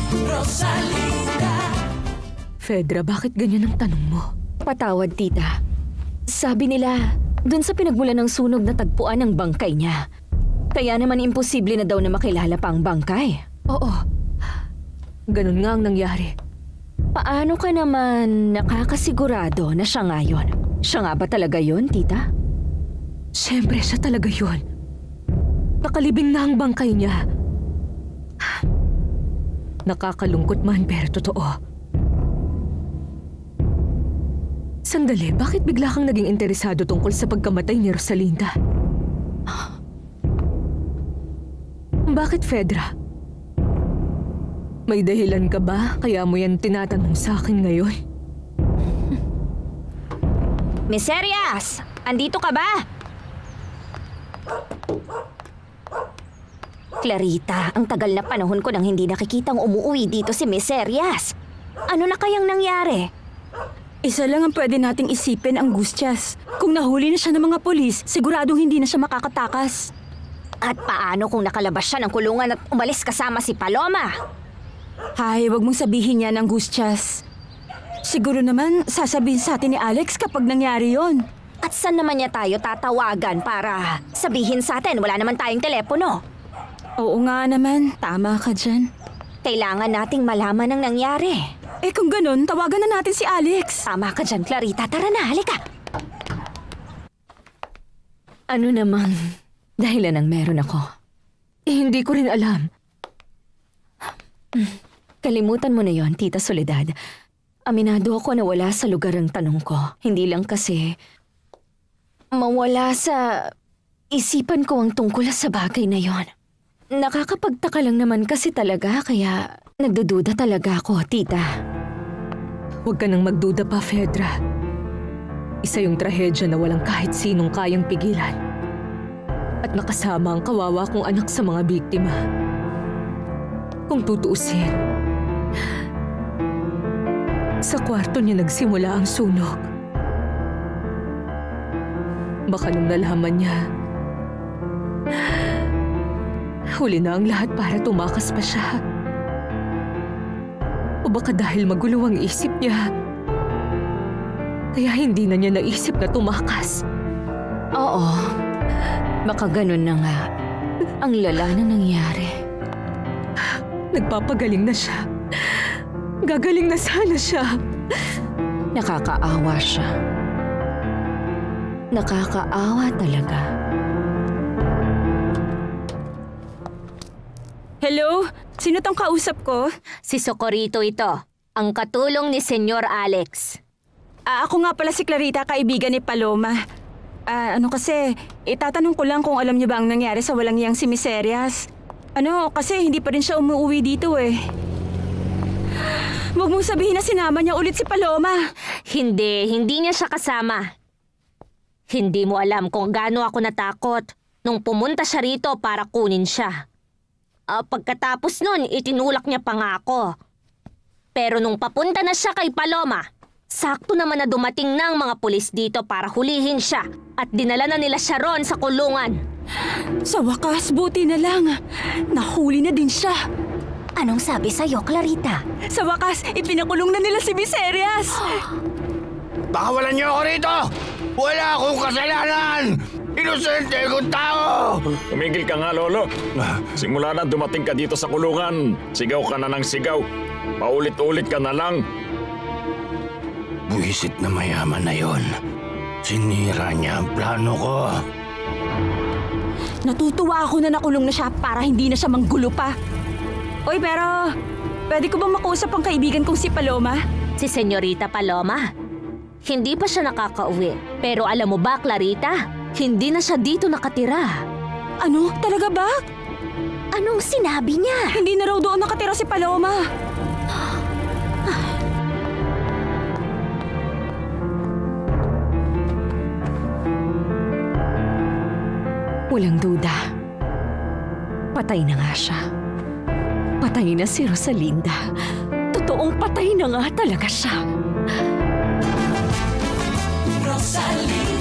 Rosalinda. Fedra, bakit ganyan ang tanong mo? Patawad, tita. Sabi nila, dun sa pinagmulan ng sunog na tagpuan ang bangkay niya. Kaya naman imposible na daw na makilala pa ang bangkay. Oo. Ganun nga ang nangyari. Paano ka naman nakakasigurado na siya nga yun? Siya nga ba talaga yun, tita? Siyempre, siya talaga yun. Nakalibing na ang bangkay niya. Nakakalungkot man pero totoo. Sandali, bakit bigla kang naging interesado tungkol sa pagkamatay ni Rosalinda? Bakit, Fedra? May dahilan ka ba kaya mo yan tinatanong sa akin ngayon? Miserias! Andito ka ba? Clarita, ang tagal na panahon ko nang hindi nakikitang umuwi dito si Miserias. Ano na kayang nangyari? Isa lang ang pwede nating isipin, Angustias. Kung nahuli na siya ng mga polis, siguradong hindi na siya makakatakas. At paano kung nakalabas siya ng kulungan at umalis kasama si Paloma? Hay, wag mong sabihin yan, Angustias. Siguro naman sasabihin sa atin ni Alex kapag nangyari yon. At saan naman niya tayo tatawagan para sabihin sa atin wala naman tayong telepono? Oo nga naman, tama ka dyan. Kailangan nating malaman ang nangyari. Eh kung ganun, tawagan na natin si Alex. Tama ka dyan, Clarita. Tara na, halika. Ano namang dahilan ang meron ako? Hindi ko rin alam. Kalimutan mo na yon, Tita Soledad. Aminado ako na wala sa lugar ang tanong ko. Hindi lang kasi mawala sa isipan ko ang tungkol sa bagay na yon. Nakakapagtaka lang naman kasi talaga kaya nagdududa talaga ako, tita. Huwag ka nang magduda pa, Fedra. Isa yung trahedya na walang kahit sinong kayang pigilan. At nakasama ang kawawa kong anak sa mga biktima. Kung tutuusin, sa kwarto niya nagsimula ang sunog. Baka nung nalaman niya, huli na ang lahat para tumakas pa siya. O baka dahil magulo ang isip niya, kaya hindi na niya naisip na tumakas. Oo, baka ganun na nga. Ang lala na nangyari. Nagpapagaling na siya. Gagaling na sana siya. Nakakaawa siya. Nakakaawa talaga. Hello? Sino tong kausap ko? Si Socorrito ito, ang katulong ni Senyor Alex. Ako nga pala si Clarita, kaibigan ni Paloma. Ano kasi, itatanong ko lang kung alam niyo ba ang nangyari sa walang iyang si Miserias. Kasi hindi pa rin siya umuwi dito eh. Huwag mong sabihin na sinama niya ulit si Paloma. Hindi niya siya kasama. Hindi mo alam kung gaano ako natakot nung pumunta siya rito para kunin siya. Pagkatapos nun, itinulak niya pa nga ako. Pero nung papunta na siya kay Paloma, sakto naman na dumating ng mga pulis dito para hulihin siya at dinala na nila siya ron sa kulungan. Sa wakas, buti na lang. Nahuli na din siya. Anong sabi sa'yo, Clarita? Sa wakas, ipinakulong na nila si Miserias. Pakawalan niyo ako rito! Wala akong kasalanan! Inosente kong tao! Tumigil ka nga, Lolo. Simula na dumating ka dito sa kulungan, sigaw ka na ng sigaw. Paulit-ulit ka na lang. Buwisit na mayaman na yon. Sinira niya ang plano ko. Natutuwa ako na nakulong na siya para hindi na siya manggulo pa. Oy, pero pwede ko bang makuusap ang kaibigan kong si Paloma? Si Senyorita Paloma? Hindi pa siya nakakauwi. Pero alam mo ba, Clarita? Hindi na siya dito nakatira. Ano? Talaga ba? Anong sinabi niya? Hindi na raw doon nakatira si Paloma. Walang duda. Patay na nga siya. Patay na si Rosalinda. Totoong patay na nga talaga siya. Rosalinda.